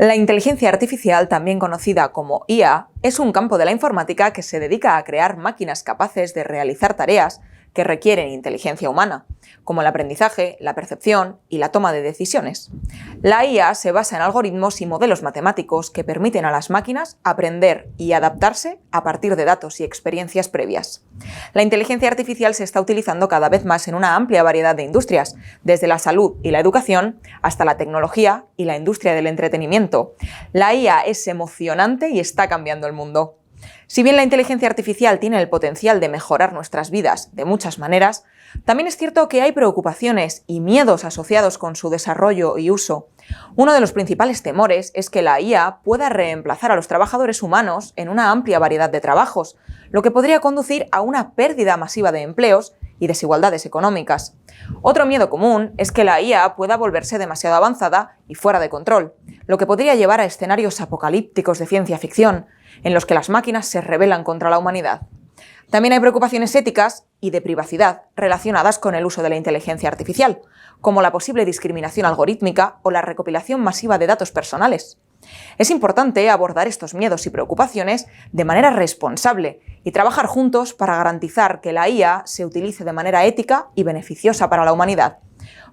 La inteligencia artificial, también conocida como IA, es un campo de la informática que se dedica a crear máquinas capaces de realizar tareas que requieren inteligencia humana, como el aprendizaje, la percepción y la toma de decisiones. La IA se basa en algoritmos y modelos matemáticos que permiten a las máquinas aprender y adaptarse a partir de datos y experiencias previas. La inteligencia artificial se está utilizando cada vez más en una amplia variedad de industrias, desde la salud y la educación hasta la tecnología y la industria del entretenimiento. La IA es emocionante y está cambiando el mundo. Si bien la inteligencia artificial tiene el potencial de mejorar nuestras vidas de muchas maneras, también es cierto que hay preocupaciones y miedos asociados con su desarrollo y uso. Uno de los principales temores es que la IA pueda reemplazar a los trabajadores humanos en una amplia variedad de trabajos, lo que podría conducir a una pérdida masiva de empleos y desigualdades económicas. Otro miedo común es que la IA pueda volverse demasiado avanzada y fuera de control, lo que podría llevar a escenarios apocalípticos de ciencia ficción, en los que las máquinas se rebelan contra la humanidad. También hay preocupaciones éticas y de privacidad relacionadas con el uso de la inteligencia artificial, como la posible discriminación algorítmica o la recopilación masiva de datos personales. Es importante abordar estos miedos y preocupaciones de manera responsable y trabajar juntos para garantizar que la IA se utilice de manera ética y beneficiosa para la humanidad.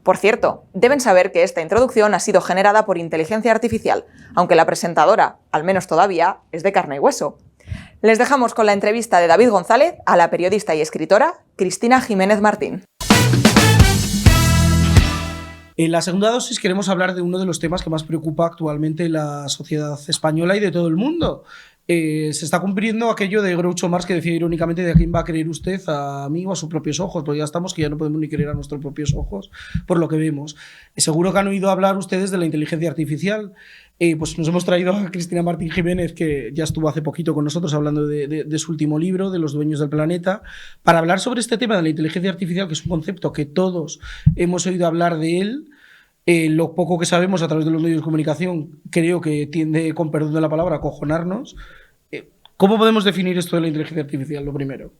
Por cierto, deben saber que esta introducción ha sido generada por inteligencia artificial, aunque la presentadora, al menos todavía, es de carne y hueso. Les dejamos con la entrevista de David González a la periodista y escritora Cristina Jiménez Martín. En la segunda dosis queremos hablar de uno de los temas que más preocupa actualmente la sociedad española y de todo el mundo. Se está cumpliendo aquello de Groucho Marx que decía irónicamente: ¿de a quién va a creer usted? ¿A mí o a sus propios ojos? Pues ya estamos que ya no podemos ni creer a nuestros propios ojos por lo que vemos. Seguro que han oído hablar ustedes de la inteligencia artificial. Pues nos hemos traído a Cristina Martín Jiménez, que ya estuvo hace poquito con nosotros hablando de su último libro, de Los dueños del planeta, para hablar sobre este tema de la inteligencia artificial, que es un concepto que todos hemos oído hablar de él. Lo poco que sabemos a través de los medios de comunicación creo que tiende, con perdón de la palabra, a acojonarnos. ¿Cómo podemos definir esto de la inteligencia artificial, lo primero?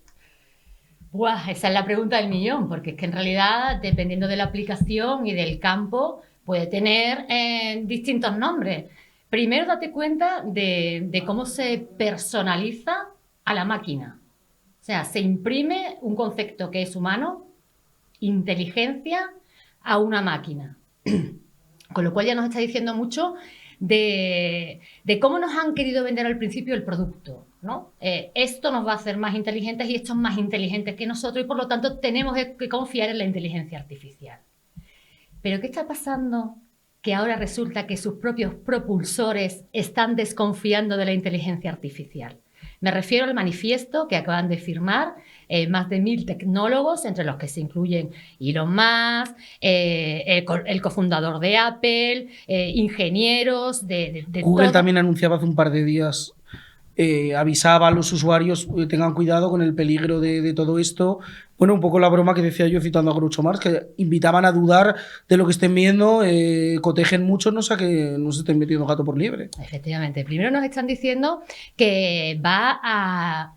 Buah, esa es la pregunta del millón, porque es que en realidad, dependiendo de la aplicación y del campo, puede tener distintos nombres. Primero, date cuenta de cómo se personaliza a la máquina. O sea, se imprime un concepto que es humano, inteligencia, a una máquina. Con lo cual ya nos está diciendo mucho de cómo nos han querido vender al principio el producto, ¿no? Esto nos va a hacer más inteligentes y esto es más inteligente que nosotros y por lo tanto tenemos que confiar en la inteligencia artificial. Pero ¿qué está pasando? Que ahora resulta que sus propios propulsores están desconfiando de la inteligencia artificial. Me refiero al manifiesto que acaban de firmar más de 1000 tecnólogos, entre los que se incluyen Elon Musk, el cofundador de Apple, ingenieros de Google todo. También anunciaba hace un par de días, avisaba a los usuarios tengan cuidado con el peligro de todo esto. Bueno, un poco la broma que decía yo citando a Groucho Marx, que invitaban a dudar de lo que estén viendo, cotejen mucho, no sé, que no se estén metiendo gato por liebre. Efectivamente. Primero nos están diciendo que va a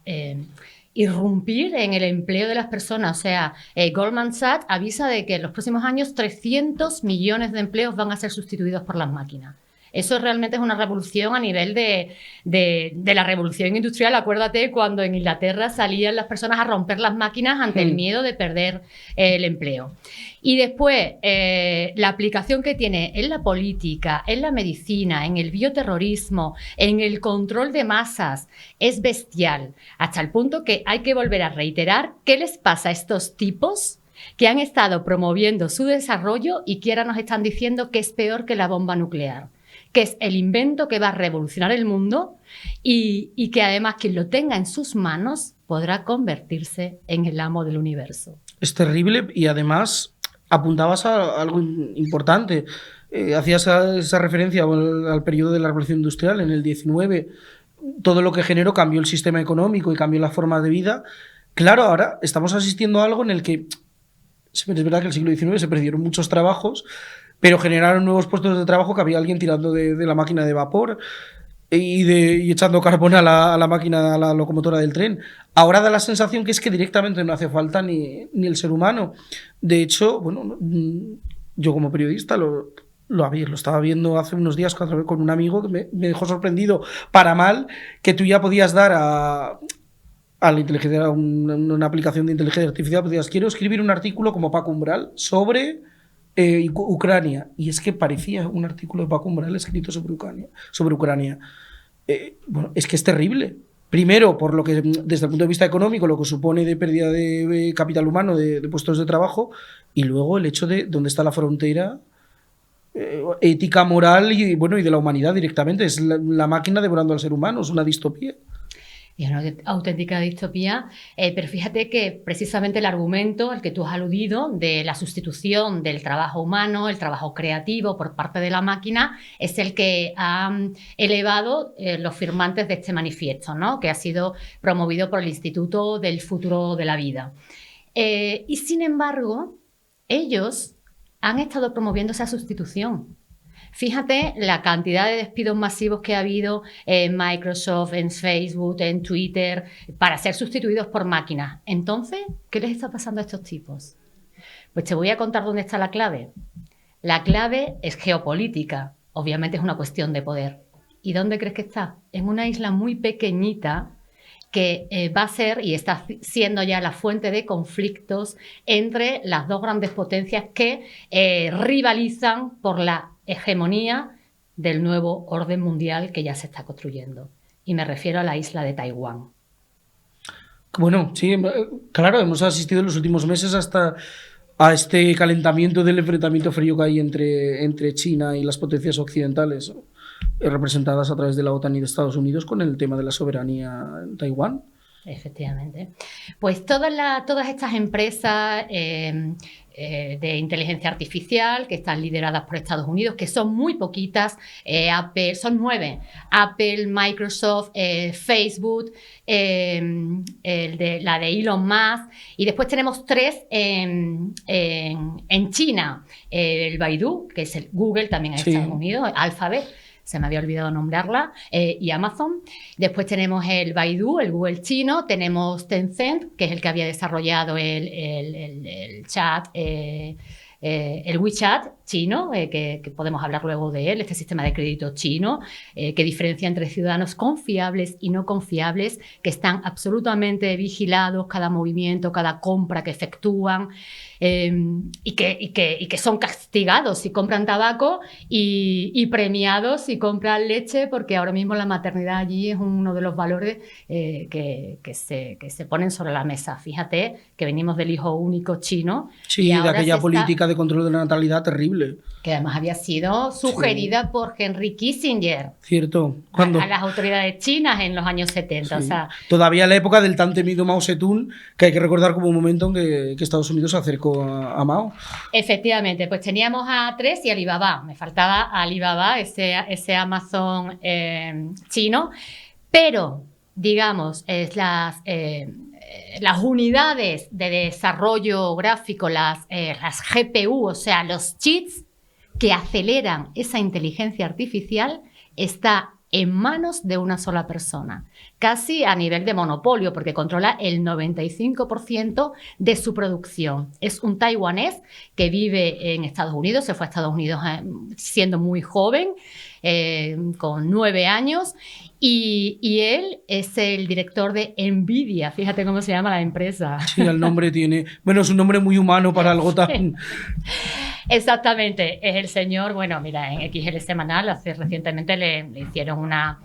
irrumpir en el empleo de las personas. O sea, Goldman Sachs avisa de que en los próximos años 300 millones de empleos van a ser sustituidos por las máquinas. Eso realmente es una revolución a nivel de la revolución industrial. Acuérdate cuando en Inglaterra salían las personas a romper las máquinas ante el miedo de perder el empleo. Y después, la aplicación que tiene en la política, en la medicina, en el bioterrorismo, en el control de masas, es bestial. Hasta el punto que hay que volver a reiterar qué les pasa a estos tipos que han estado promoviendo su desarrollo y que ahora nos están diciendo que es peor que la bomba nuclear, que es el invento que va a revolucionar el mundo y que además quien lo tenga en sus manos podrá convertirse en el amo del universo. Es terrible y además apuntabas a algo importante. Hacías esa referencia al periodo de la Revolución Industrial en el 19. Todo lo que generó cambió el sistema económico y cambió la forma de vida. Claro, ahora estamos asistiendo a algo en el que es verdad que en el siglo XIX se perdieron muchos trabajos, pero generaron nuevos puestos de trabajo que había alguien tirando de la máquina de vapor y echando carbón a la máquina, a la locomotora del tren. Ahora da la sensación que es que directamente no hace falta ni el ser humano. De hecho, bueno, yo como periodista Lo estaba viendo hace unos días con un amigo que me dejó sorprendido para mal, que tú ya podías dar a la inteligencia, una aplicación de inteligencia artificial, podías, quiero escribir un artículo como Paco Umbral sobre Ucrania. Y es que parecía un artículo de Paco Umbral escrito sobre Ucrania. Bueno, es que es terrible. Primero, por lo que desde el punto de vista económico, lo que supone de pérdida de capital humano, de puestos de trabajo, y luego el hecho de dónde está la frontera ética, moral y de la humanidad directamente. Es la máquina devorando al ser humano, es una distopía. Y es una auténtica distopía, pero fíjate que precisamente el argumento al que tú has aludido de la sustitución del trabajo humano, el trabajo creativo por parte de la máquina, es el que han elevado los firmantes de este manifiesto, ¿no? Que ha sido promovido por el Instituto del Futuro de la Vida. Y sin embargo, ellos han estado promoviendo esa sustitución. Fíjate la cantidad de despidos masivos que ha habido en Microsoft, en Facebook, en Twitter, para ser sustituidos por máquinas. Entonces, ¿qué les está pasando a estos tipos? Pues te voy a contar dónde está la clave. La clave es geopolítica. Obviamente es una cuestión de poder. ¿Y dónde crees que está? En una isla muy pequeñita que va a ser y está siendo ya la fuente de conflictos entre las dos grandes potencias que rivalizan por la hegemonía del nuevo orden mundial que ya se está construyendo. Y me refiero a la isla de Taiwán. Bueno, sí, claro, hemos asistido en los últimos meses a este calentamiento del enfrentamiento frío que hay entre China y las potencias occidentales, representadas a través de la OTAN y de Estados Unidos, con el tema de la soberanía en Taiwán. Efectivamente. Pues todas estas empresas de inteligencia artificial que están lideradas por Estados Unidos, que son muy poquitas, Apple, son 9, Apple, Microsoft, Facebook, la de Elon Musk, y después tenemos 3 en China, el Baidu, que es el Google también en Estados Unidos, Alphabet, se me había olvidado nombrarla, y Amazon. Después tenemos el Baidu, el Google chino, tenemos Tencent, que es el que había desarrollado el chat, el WeChat chino, que podemos hablar luego de él, este sistema de crédito chino, que diferencia entre ciudadanos confiables y no confiables, que están absolutamente vigilados, cada movimiento, cada compra que efectúan, y que son castigados si compran tabaco y premiados si compran leche, porque ahora mismo la maternidad allí es uno de los valores que se ponen sobre la mesa. Fíjate que venimos del hijo único chino. Sí, de aquella política de control de la natalidad terrible. Que además había sido sugerida por Henry Kissinger. Cierto. ¿Cuándo? A las autoridades chinas en los años 70. Sí. O sea, todavía la época del tan temido Mao Zedong, que hay que recordar como un momento en que Estados Unidos se acercó a Mao. Efectivamente, pues teníamos a A3 y Alibaba. Me faltaba Alibaba, ese Amazon chino. Pero, digamos, las unidades de desarrollo gráfico, las GPU, o sea, los chips que aceleran esa inteligencia artificial, está en manos de una sola persona, casi a nivel de monopolio, porque controla el 95% de su producción. Es un taiwanés que vive en Estados Unidos, se fue a Estados Unidos siendo muy joven, con 9 años, y él es el director de NVIDIA. Fíjate cómo se llama la empresa. Sí, el nombre tiene... Bueno, es un nombre muy humano para algo tan... Exactamente, es el señor, bueno, mira, en XL Semanal recientemente le hicieron una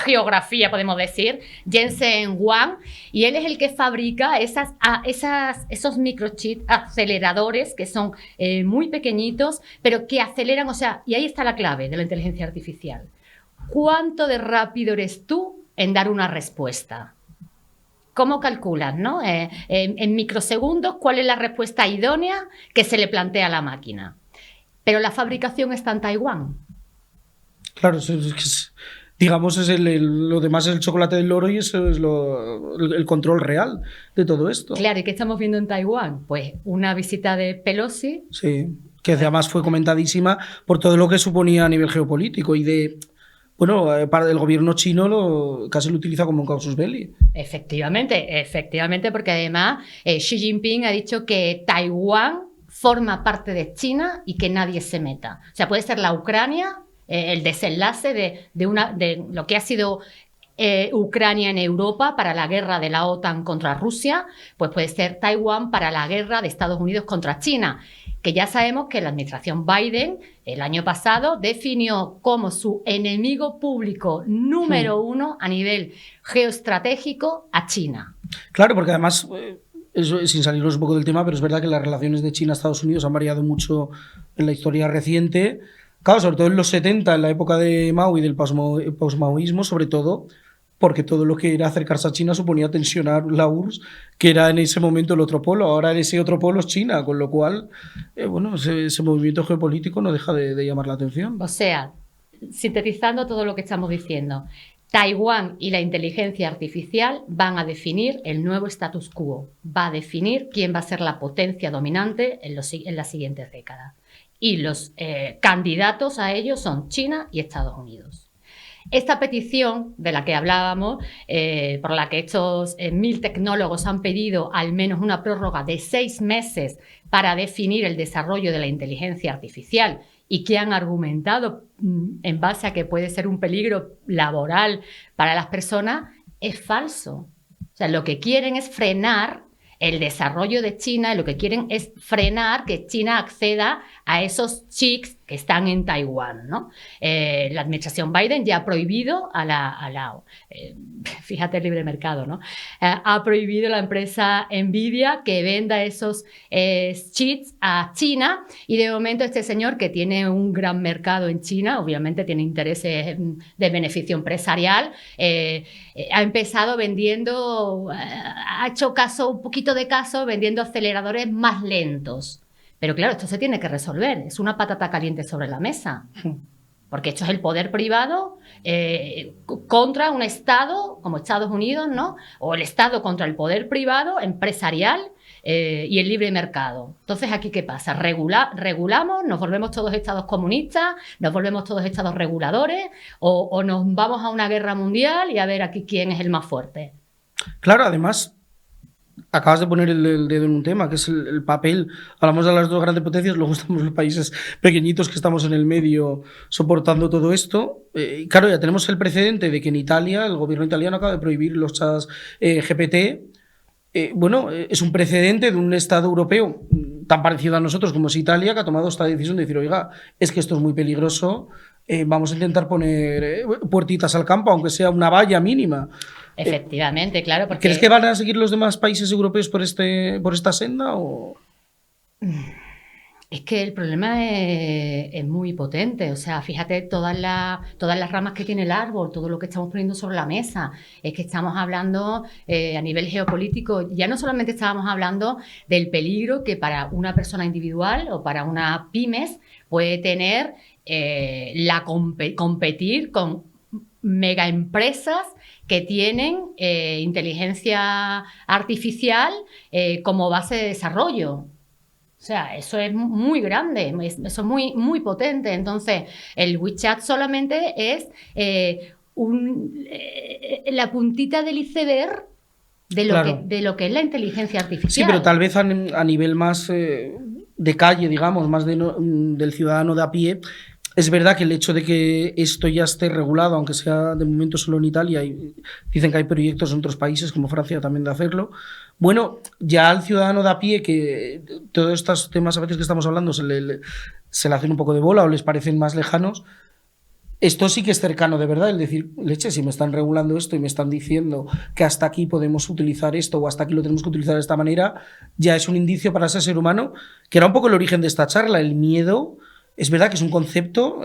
geografía, podemos decir, Jensen Huang, y él es el que fabrica esos microchips aceleradores que son muy pequeñitos, pero que aceleran, o sea, y ahí está la clave de la inteligencia artificial. ¿Cuánto de rápido eres tú en dar una respuesta? ¿Cómo calculas, no? En microsegundos, ¿cuál es la respuesta idónea que se le plantea a la máquina? Pero la fabricación está en Taiwán. Claro, digamos, lo demás es el chocolate del loro y eso es el control real de todo esto. Claro, ¿y qué estamos viendo en Taiwán? Pues una visita de Pelosi. Sí, que además fue comentadísima por todo lo que suponía a nivel geopolítico y de... Bueno, para el gobierno chino casi lo utiliza como un casus belli. Efectivamente, porque además Xi Jinping ha dicho que Taiwán forma parte de China y que nadie se meta. O sea, puede ser la Ucrania, el desenlace de lo que ha sido Ucrania en Europa para la guerra de la OTAN contra Rusia, pues puede ser Taiwán para la guerra de Estados Unidos contra China, que ya sabemos que la administración Biden el año pasado definió como su enemigo público número uno a nivel geoestratégico a China. Claro, porque además, eso, sin salirnos un poco del tema, pero es verdad que las relaciones de China a Estados Unidos han variado mucho en la historia reciente. Claro, sobre todo en los 70, en la época de Mao y del posmaoísmo, sobre todo, porque todo lo que era acercarse a China suponía tensionar la URSS, que era en ese momento el otro polo. Ahora ese otro polo es China, con lo cual, bueno, ese movimiento geopolítico no deja de llamar la atención. O sea, sintetizando todo lo que estamos diciendo, Taiwán y la inteligencia artificial van a definir el nuevo status quo, va a definir quién va a ser la potencia dominante en las siguientes décadas. Y los candidatos a ello son China y Estados Unidos. Esta petición de la que hablábamos, por la que estos 1.000 tecnólogos han pedido al menos una prórroga de 6 meses para definir el desarrollo de la inteligencia artificial y que han argumentado en base a que puede ser un peligro laboral para las personas, es falso. O sea, lo que quieren es frenar el desarrollo de China, lo que quieren es frenar que China acceda a esos chips que están en Taiwán, ¿no? La administración Biden ya ha prohibido fíjate el libre mercado, ¿no? Ha prohibido la empresa Nvidia que venda esos chips a China y de momento este señor que tiene un gran mercado en China, obviamente tiene intereses de beneficio empresarial, ha empezado vendiendo, ha hecho un poquito de caso vendiendo aceleradores más lentos. Pero claro, esto se tiene que resolver. Es una patata caliente sobre la mesa. Porque esto es el poder privado contra un Estado como Estados Unidos, ¿no? O el Estado contra el poder privado empresarial y el libre mercado. Entonces, ¿aquí qué pasa? ¿Regulamos? ¿Nos volvemos todos estados comunistas? ¿Nos volvemos todos estados reguladores? ¿O nos vamos a una guerra mundial y a ver aquí quién es el más fuerte? Claro, además, acabas de poner el dedo en un tema, que es el papel. Hablamos de las dos grandes potencias, luego estamos los países pequeñitos que estamos en el medio soportando todo esto. Claro, ya tenemos el precedente de que en Italia, el gobierno italiano acaba de prohibir los chats GPT. Bueno, es un precedente de un Estado europeo tan parecido a nosotros como es Italia, que ha tomado esta decisión de decir, oiga, es que esto es muy peligroso, vamos a intentar poner puertitas al campo, aunque sea una valla mínima. Efectivamente, claro. Porque... ¿Crees que van a seguir los demás países europeos por esta senda? O... Es que el problema es muy potente. O sea, fíjate todas las ramas que tiene el árbol, todo lo que estamos poniendo sobre la mesa. Es que estamos hablando a nivel geopolítico, ya no solamente estábamos hablando del peligro que para una persona individual o para una pymes puede tener competir con megaempresas que tienen inteligencia artificial como base de desarrollo. O sea, eso es muy grande, eso es muy, muy potente. Entonces, el WeChat solamente es la puntita del iceberg de lo que es la inteligencia artificial. Sí, pero tal vez a nivel más de calle, digamos, más del ciudadano de a pie. Es verdad que el hecho de que esto ya esté regulado, aunque sea de momento solo en Italia, y dicen que hay proyectos en otros países, como Francia, también de hacerlo. Bueno, ya al ciudadano de a pie, que todos estos temas a veces que estamos hablando se le hacen un poco de bola o les parecen más lejanos, esto sí que es cercano de verdad, el decir, leche, si me están regulando esto y me están diciendo que hasta aquí podemos utilizar esto o hasta aquí lo tenemos que utilizar de esta manera, ya es un indicio para ese ser humano, que era un poco el origen de esta charla, el miedo. Es verdad que es un concepto,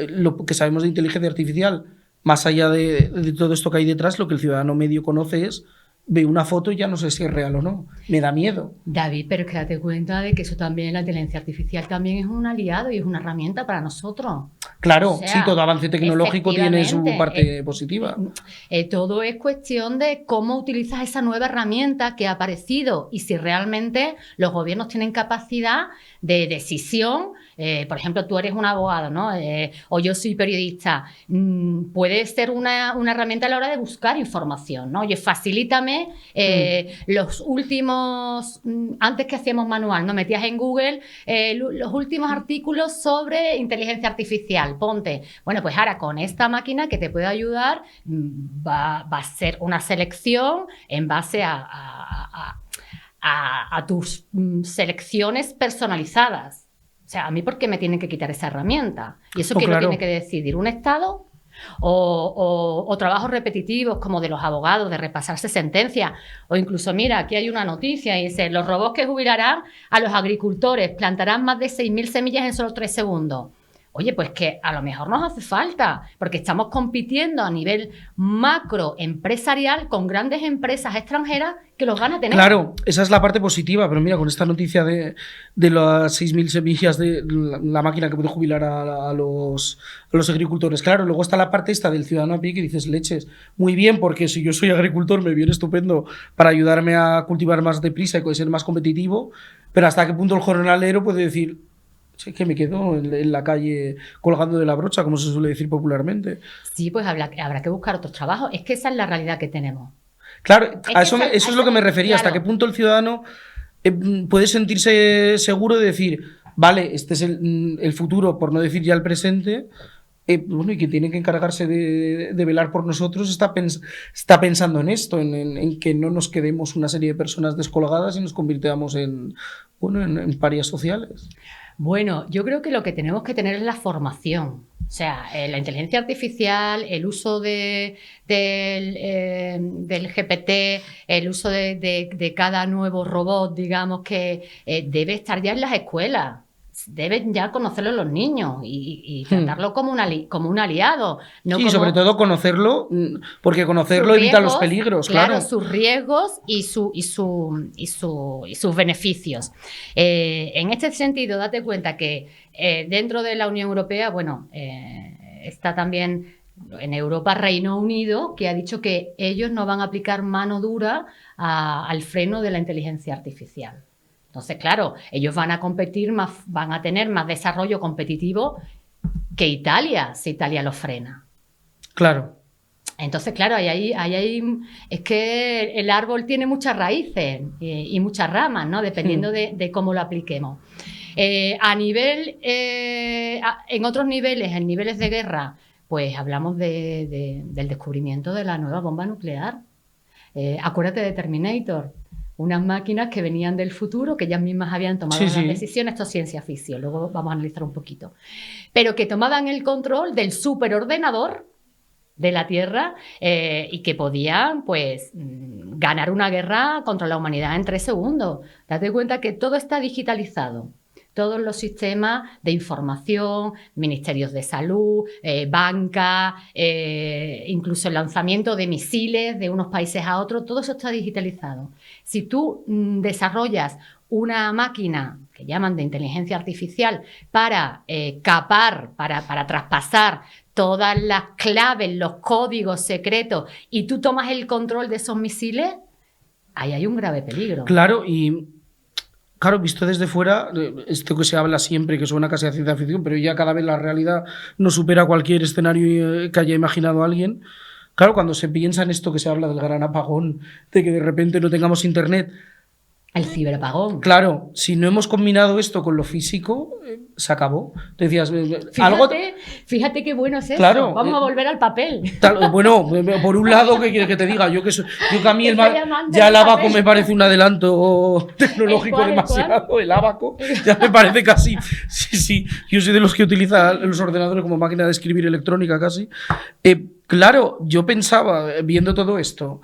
lo que sabemos de inteligencia artificial, más allá de todo esto que hay detrás, lo que el ciudadano medio conoce es, ve una foto y ya no sé si es real o no. Me da miedo. David, pero es que date cuenta de que eso también, la inteligencia artificial también es un aliado y es una herramienta para nosotros. Claro, o sea, sí, todo avance tecnológico tiene su parte positiva. Todo es cuestión de cómo utilizas esa nueva herramienta que ha aparecido y si realmente los gobiernos tienen capacidad de decisión. Por ejemplo, tú eres un abogado, ¿no? O yo soy periodista. Puede ser una herramienta a la hora de buscar información, ¿no? Oye, facilítame búscame los últimos, antes que hacíamos manual, ¿no? Metías en Google los últimos artículos sobre inteligencia artificial, ponte. Bueno, pues ahora con esta máquina que te puede ayudar, va a ser una selección en base a tus selecciones personalizadas. O sea, ¿a mí por qué me tienen que quitar esa herramienta? ¿Y eso quién lo tiene que decidir? ¿Un Estado? O trabajos repetitivos como de los abogados, de repasarse sentencias, o incluso, mira, aquí hay una noticia y dice, los robots que jubilarán a los agricultores plantarán más de 6.000 semillas en solo 3 segundos. Oye, pues que a lo mejor nos hace falta, porque estamos compitiendo a nivel macro empresarial con grandes empresas extranjeras que los van a tener. Claro, esa es la parte positiva, pero mira, con esta noticia de las 6.000 semillas de la máquina que puede jubilar a los agricultores, claro, luego está la parte esta del ciudadano a pie que dices, leches, muy bien, porque si yo soy agricultor me viene estupendo para ayudarme a cultivar más deprisa y ser más competitivo, pero hasta qué punto el jornalero puede decir, sí, que me quedo en la calle colgando de la brocha, como se suele decir popularmente. Sí, pues habrá que buscar otros trabajos. Es que esa es la realidad que tenemos. Claro, eso es lo que me refería. Claro. ¿Hasta qué punto el ciudadano puede sentirse seguro de decir, vale, este es el futuro, por no decir ya el presente, bueno, y que tiene que encargarse de velar por nosotros está pensando en esto, en que no nos quedemos una serie de personas descolgadas y nos convirtamos en parias sociales? Bueno, yo creo que lo que tenemos que tener es la formación. O sea, la inteligencia artificial, el uso del GPT, el uso de cada nuevo robot, digamos, que debe estar ya en las escuelas. Deben ya conocerlo los niños y tratarlo como un aliado. No Sí, como... sobre todo conocerlo, porque conocerlo evita los peligros, claro. Sus riesgos y sus beneficios. En este sentido, date cuenta que dentro de la Unión Europea, bueno, está también en Europa Reino Unido, que ha dicho que ellos no van a aplicar mano dura al freno de la inteligencia artificial. Entonces, claro, ellos van a competir más, van a tener más desarrollo competitivo que Italia, si Italia lo frena. Claro. Entonces, claro, es que el árbol tiene muchas raíces y muchas ramas, ¿no? Dependiendo de cómo lo apliquemos. En otros niveles, en niveles de guerra, pues hablamos del descubrimiento de la nueva bomba nuclear. Acuérdate de Terminator. Unas máquinas que venían del futuro, que ellas mismas habían tomado las decisiones, esto es ciencia ficción, luego vamos a analizar un poquito, pero que tomaban el control del superordenador de la Tierra y que podían, pues, ganar una guerra contra la humanidad en 3 segundos. Date cuenta que todo está digitalizado. Todos los sistemas de información, ministerios de salud, banca, incluso el lanzamiento de misiles de unos países a otros, todo eso está digitalizado. Si tú desarrollas una máquina que llaman de inteligencia artificial para para traspasar todas las claves, los códigos secretos, y tú tomas el control de esos misiles, ahí hay un grave peligro. Claro, y claro, visto desde fuera, esto que se habla siempre, que suena casi a ciencia ficción, pero ya cada vez la realidad no supera cualquier escenario que haya imaginado alguien. Claro, cuando se piensa en esto que se habla del gran apagón, de que de repente no tengamos internet. El ciberapagón. Claro, si no hemos combinado esto con lo físico, se acabó. Te decías, fíjate qué bueno es eso. Claro, vamos a volver al papel. Bueno, por un lado, ¿qué quieres que te diga? Yo que a mí ya el abaco me parece un adelanto tecnológico demasiado. El abaco ya me parece casi. Sí. Yo soy de los que utilizan los ordenadores como máquina de escribir electrónica casi. Claro, yo pensaba, viendo todo esto,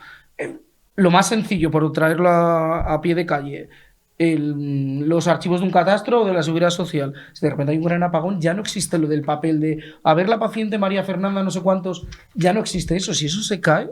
lo más sencillo, por traerlo a pie de calle, los archivos de un catastro o de la seguridad social. Si de repente hay un gran apagón, ya no existe lo del papel de a ver la paciente María Fernanda, no sé cuántos, ya no existe eso. Si eso se cae,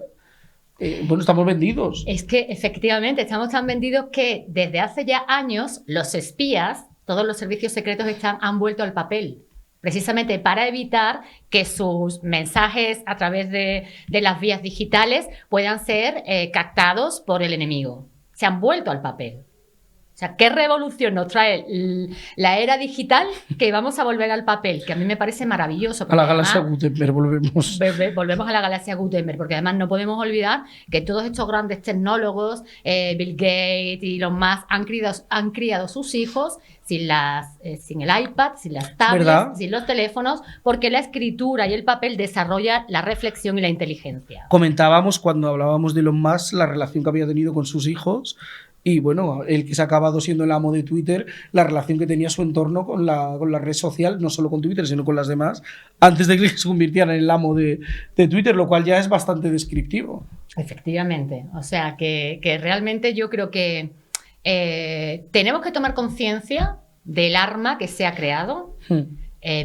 bueno, estamos vendidos. Es que efectivamente estamos tan vendidos que desde hace ya años los espías, todos los servicios secretos han vuelto al papel. Precisamente para evitar que sus mensajes a través de las vías digitales puedan ser captados por el enemigo. Se han vuelto al papel. sea, ¿qué revolución nos trae la era digital que vamos a volver al papel? Que a mí me parece maravilloso. A la galaxia Gutenberg volvemos. Volvemos a la galaxia Gutenberg, porque además no podemos olvidar que todos estos grandes tecnólogos, Bill Gates y los más, han criado sus hijos sin el iPad, sin las tablets, ¿verdad? sin los teléfonos, porque la escritura y el papel desarrolla la reflexión y la inteligencia. Comentábamos cuando hablábamos de Elon Musk la relación que había tenido con sus hijos. Y bueno, el que se ha acabado siendo el amo de Twitter, la relación que tenía su entorno con la red social, no solo con Twitter, sino con las demás, antes de que se convirtieran en el amo de Twitter, lo cual ya es bastante descriptivo. Efectivamente. O sea, que realmente yo creo que tenemos que tomar conciencia del arma que se ha creado.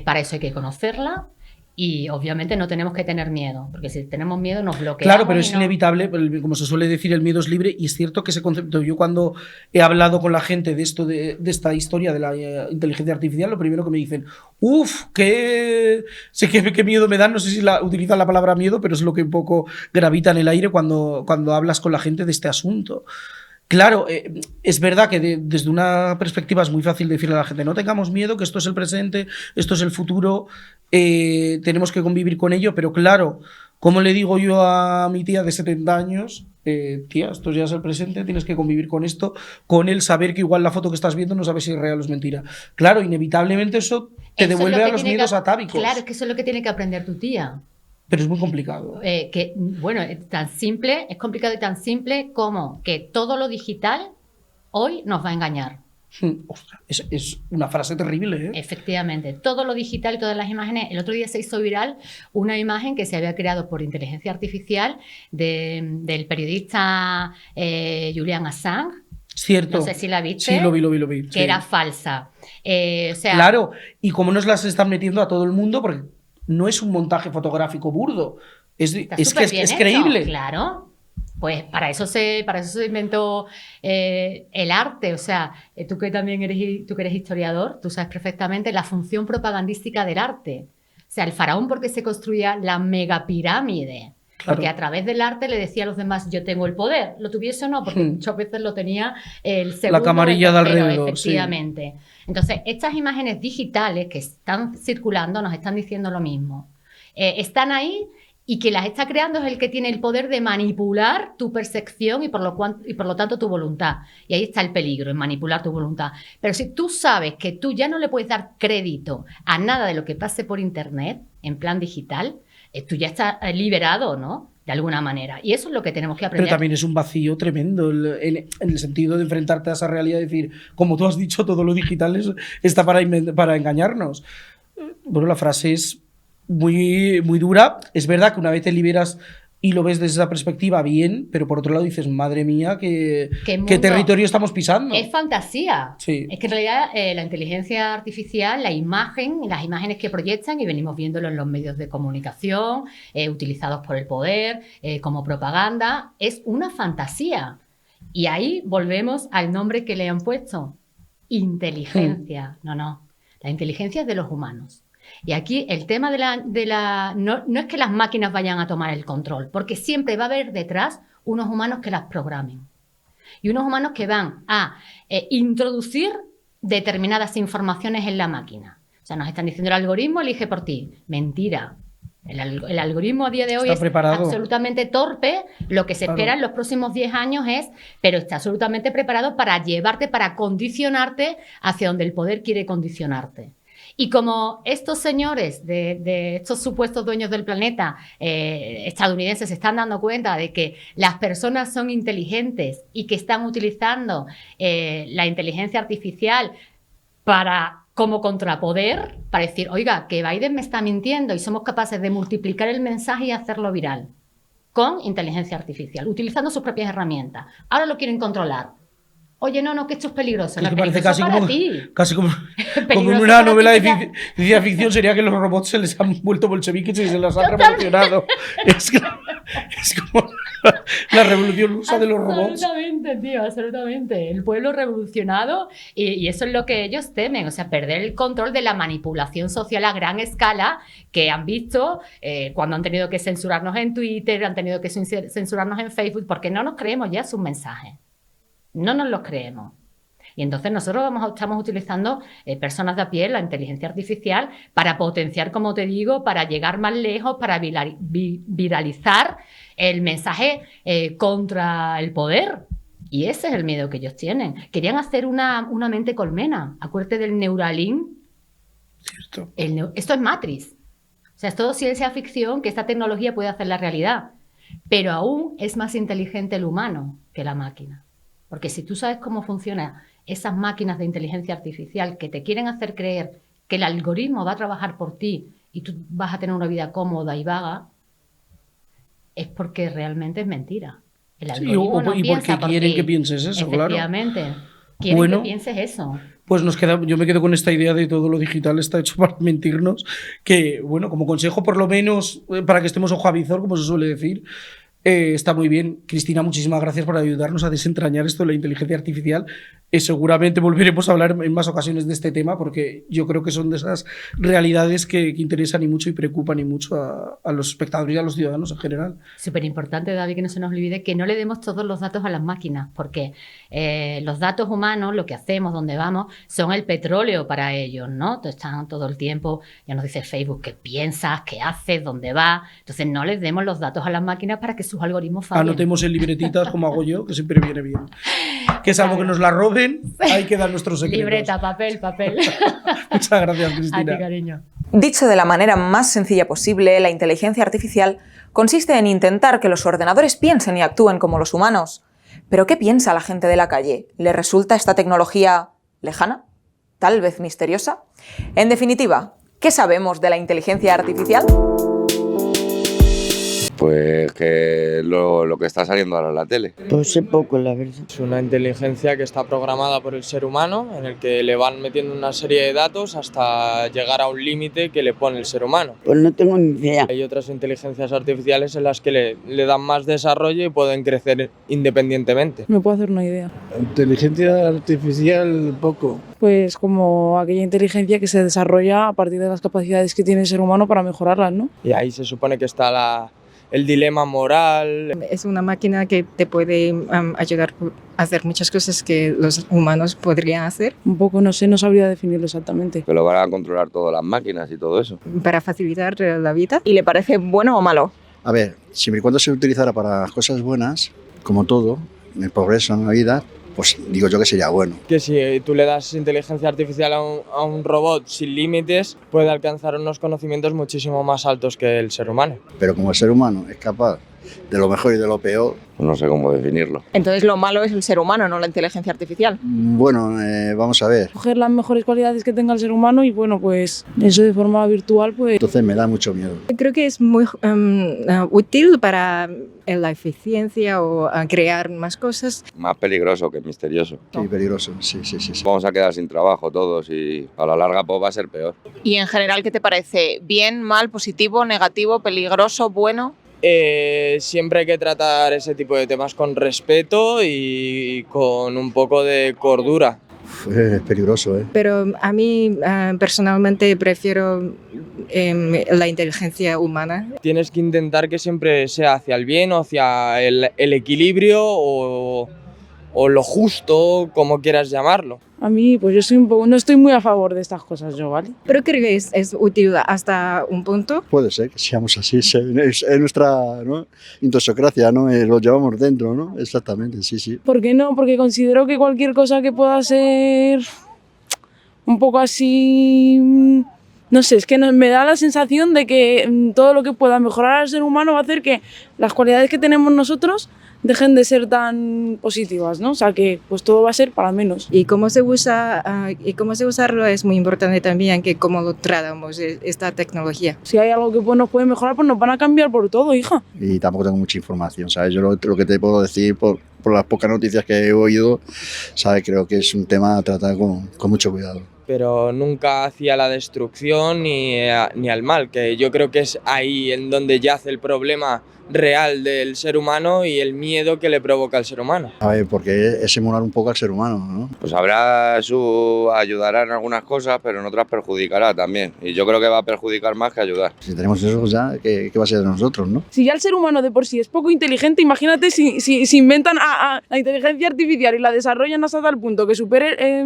Para eso hay que conocerla. Y obviamente no tenemos que tener miedo, porque si tenemos miedo nos bloqueamos. Claro, pero es inevitable, como se suele decir, el miedo es libre, y es cierto que ese concepto, yo cuando he hablado con la gente de esto, de esta historia de la inteligencia artificial, lo primero que me dicen, qué miedo me dan, no sé si utilizan la palabra miedo, pero es lo que un poco gravita en el aire cuando hablas con la gente de este asunto. Claro, es verdad que desde una perspectiva es muy fácil decirle a la gente no tengamos miedo, que esto es el presente, esto es el futuro, tenemos que convivir con ello, pero claro, ¿cómo le digo yo a mi tía de 70 años? Tía, esto ya es el presente, tienes que convivir con esto, con el saber que igual la foto que estás viendo no sabes si es real o es mentira. Claro, inevitablemente eso te devuelve a los miedos atávicos. Claro, es que eso es lo que tiene que aprender tu tía. Pero es muy complicado. Bueno, es tan simple, es complicado y tan simple como que todo lo digital hoy nos va a engañar. Ostras, es una frase terrible, ¿eh? Efectivamente, todo lo digital y todas las imágenes. El otro día se hizo viral una imagen que se había creado por inteligencia artificial del periodista Julian Assange. Cierto. No sé si la viste. Sí, lo vi. Que era falsa. Claro, y como nos las están metiendo a todo el mundo, porque no es un montaje fotográfico burdo, es que es creíble. Claro. Pues para eso se inventó el arte. O sea, tú que eres historiador, tú sabes perfectamente la función propagandística del arte. O sea, el faraón, porque se construía la megapirámide. Claro. Porque a través del arte le decía a los demás, yo tengo el poder, lo tuviese o no, porque muchas veces lo tenía el segundo. La camarilla de alrededor. Efectivamente. Sí. Entonces, estas imágenes digitales que están circulando nos están diciendo lo mismo. Están ahí, y que las está creando es el que tiene el poder de manipular tu percepción y por lo tanto tu voluntad. Y ahí está el peligro, en manipular tu voluntad. Pero si tú sabes que tú ya no le puedes dar crédito a nada de lo que pase por internet, en plan digital, tú ya estás liberado, ¿no? De alguna manera. Y eso es lo que tenemos que aprender. Pero también es un vacío tremendo en el sentido de enfrentarte a esa realidad y decir, como tú has dicho, todo lo digital está para engañarnos. Bueno, la frase es muy, muy dura. Es verdad que una vez te liberas y lo ves desde esa perspectiva, bien, pero por otro lado dices, madre mía, ¿qué territorio estamos pisando? Es fantasía. Sí. Es que en realidad la inteligencia artificial, las imágenes que proyectan, y venimos viéndolo en los medios de comunicación, utilizados por el poder, como propaganda, es una fantasía. Y ahí volvemos al nombre que le han puesto, inteligencia. No. La inteligencia es de los humanos. Y aquí el tema no es que las máquinas vayan a tomar el control, porque siempre va a haber detrás unos humanos que las programen. Y unos humanos que van a introducir determinadas informaciones en la máquina. O sea, nos están diciendo el algoritmo elige por ti. Mentira. El algoritmo a día de hoy está preparado. Absolutamente torpe. Lo que se espera en los próximos 10 años pero está absolutamente preparado para llevarte, para condicionarte hacia donde el poder quiere condicionarte. Y como estos señores de estos supuestos dueños del planeta estadounidenses se están dando cuenta de que las personas son inteligentes y que están utilizando la inteligencia artificial como contrapoder, para decir, oiga, que Biden me está mintiendo, y somos capaces de multiplicar el mensaje y hacerlo viral con inteligencia artificial, utilizando sus propias herramientas. Ahora lo quieren controlar. Oye, no, que esto es peligroso. Es que parece casi como en una para novela de ciencia ficción sería que los robots se les han vuelto bolcheviques y se las han revolucionado. Es como la revolución rusa de los robots. Absolutamente, tío, absolutamente. El pueblo revolucionado, y eso es lo que ellos temen, o sea, perder el control de la manipulación social a gran escala que han visto cuando han tenido que censurarnos en Twitter, han tenido que censurarnos en Facebook, porque no nos creemos ya sus mensajes. No nos los creemos. Y entonces nosotros estamos utilizando personas de a pie, la inteligencia artificial, para potenciar, como te digo, para llegar más lejos, para viralizar el mensaje contra el poder. Y ese es el miedo que ellos tienen. Querían hacer una mente colmena. Acuérdate del Neuralink. Cierto. Esto es Matrix. O sea, es todo ciencia ficción que esta tecnología puede hacer la realidad. Pero aún es más inteligente el humano que la máquina. Porque si tú sabes cómo funcionan esas máquinas de inteligencia artificial que te quieren hacer creer que el algoritmo va a trabajar por ti y tú vas a tener una vida cómoda y vaga, es porque realmente es mentira. El algoritmo no y piensa porque quieren que pienses eso, claro. Efectivamente. Quieren que pienses eso. Pues yo me quedo con esta idea de todo lo digital está hecho para mentirnos, que, bueno, como consejo, por lo menos, para que estemos ojo a visor, como se suele decir, está muy bien. Cristina, muchísimas gracias por ayudarnos a desentrañar esto de la inteligencia artificial. Seguramente volveremos a hablar en más ocasiones de este tema, porque yo creo que son de esas realidades que interesan y mucho y preocupan y mucho a los espectadores y a los ciudadanos en general. Súper importante, David, que no se nos olvide que no le demos todos los datos a las máquinas, porque los datos humanos, lo que hacemos, donde vamos, son el petróleo para ellos, ¿no? Están todo el tiempo, ya nos dice Facebook, qué piensas, qué haces, dónde vas. Entonces no les demos los datos a las máquinas para que sus algoritmos fallen. Anotemos en libretitas, como hago yo, que siempre viene bien. Que salvo que nos la roben, ahí quedan nuestros secretos. Libreta, papel. Muchas gracias, Cristina. A ti, cariño. Dicho de la manera más sencilla posible, la inteligencia artificial consiste en intentar que los ordenadores piensen y actúen como los humanos. ¿Pero qué piensa la gente de la calle? ¿Le resulta esta tecnología lejana? ¿Tal vez misteriosa? En definitiva, ¿qué sabemos de la inteligencia artificial? Pues que lo que está saliendo ahora en la tele. Pues sé poco, la verdad. Es una inteligencia que está programada por el ser humano, en el que le van metiendo una serie de datos hasta llegar a un límite que le pone el ser humano. Pues no tengo ni idea. Hay otras inteligencias artificiales en las que le dan más desarrollo y pueden crecer independientemente. Me puedo hacer una idea. Inteligencia artificial, poco. Pues como aquella inteligencia que se desarrolla a partir de las capacidades que tiene el ser humano para mejorarlas, ¿no? Y ahí se supone que está el dilema moral. Es una máquina que te puede ayudar a hacer muchas cosas que los humanos podrían hacer. Un poco, no sé, no sabría definirlo exactamente. Que lo van a controlar todas las máquinas y todo eso. Para facilitar la vida. ¿Y le parece bueno o malo? A ver, siempre y cuando se utilizara para cosas buenas, como todo, en el progreso en la vida, pues digo yo que sería bueno. Que si tú le das inteligencia artificial a un robot sin límites, puede alcanzar unos conocimientos muchísimo más altos que el ser humano. Pero como el ser humano es capaz de lo mejor y de lo peor... Pues no sé cómo definirlo. Entonces lo malo es el ser humano, no la inteligencia artificial. Bueno, vamos a ver. Coger las mejores cualidades que tenga el ser humano y bueno, pues eso de forma virtual, pues... Entonces me da mucho miedo. Creo que es muy útil para la eficiencia o crear más cosas. Más peligroso que misterioso. Sí, peligroso, sí. Vamos a quedar sin trabajo todos y a la larga pues va a ser peor. ¿Y en general qué te parece? ¿Bien, mal, positivo, negativo, peligroso, bueno? Siempre hay que tratar ese tipo de temas con respeto y con un poco de cordura. Es peligroso, ¿eh? Pero a mí personalmente prefiero la inteligencia humana. Tienes que intentar que siempre sea hacia el bien o hacia el equilibrio o lo justo, como quieras llamarlo. A mí, pues yo soy no estoy muy a favor de estas cosas yo, ¿vale? Pero creo que es útil hasta un punto. Puede ser que seamos así, es nuestra, ¿no?, intosocracia, ¿no? Lo llevamos dentro, ¿no? Exactamente, sí. ¿Por qué no? Porque considero que cualquier cosa que pueda ser un poco así... No sé, es que me da la sensación de que todo lo que pueda mejorar al ser humano va a hacer que las cualidades que tenemos nosotros dejen de ser tan positivas, ¿no? O sea, que pues todo va a ser para menos. Y cómo se usa y cómo se usarlo es muy importante también, que cómo lo tratamos esta tecnología. Si hay algo que pues, nos puede mejorar, pues nos van a cambiar por todo, hija. Y tampoco tengo mucha información, ¿sabes? Yo lo que te puedo decir por las pocas noticias que he oído, ¿sabes? Creo que es un tema a tratar con mucho cuidado. Pero nunca hacia la destrucción ni al mal, que yo creo que es ahí en donde yace el problema real del ser humano y el miedo que le provoca al ser humano. A ver, porque es emular un poco al ser humano, ¿no? Pues ayudará en algunas cosas, pero en otras perjudicará también. Y yo creo que va a perjudicar más que ayudar. Si tenemos eso ya, ¿qué va a ser de nosotros, no? Si ya el ser humano de por sí es poco inteligente, imagínate si inventan a la inteligencia artificial y la desarrollan hasta tal punto que supere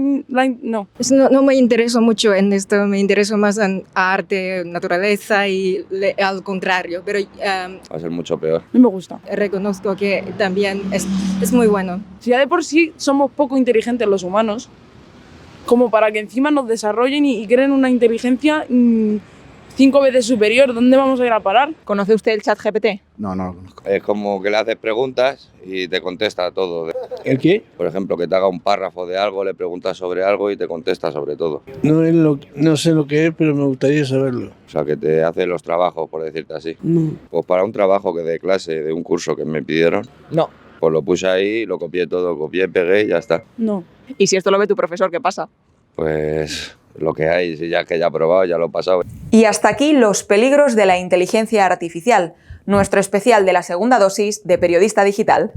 no. No me intereso mucho en esto, me intereso más en arte, naturaleza y al contrario, pero Va a ser mucho peor. No me gusta. reconozco que también es muy bueno. Si ya de por sí somos poco inteligentes los humanos, como para que encima nos desarrollen y creen una inteligencia 5 veces superior, ¿dónde vamos a ir a parar? ¿Conoce usted el ChatGPT? No, no lo conozco. Es como que le haces preguntas y te contesta todo. ¿El qué? Por ejemplo, que te haga un párrafo de algo, le preguntas sobre algo y te contesta sobre todo. No sé lo que es, pero me gustaría saberlo. O sea, que te hace los trabajos, por decirte así. No. Pues para un trabajo que de clase, de un curso que me pidieron, No. pues lo puse ahí, lo copié todo, copié, pegué y ya está. No. Y si esto lo ve tu profesor, ¿qué pasa? Pues lo que hay, si ya que ya he probado, ya lo he pasado. Y hasta aquí los peligros de la inteligencia artificial, nuestro especial de la segunda dosis de Periodista Digital.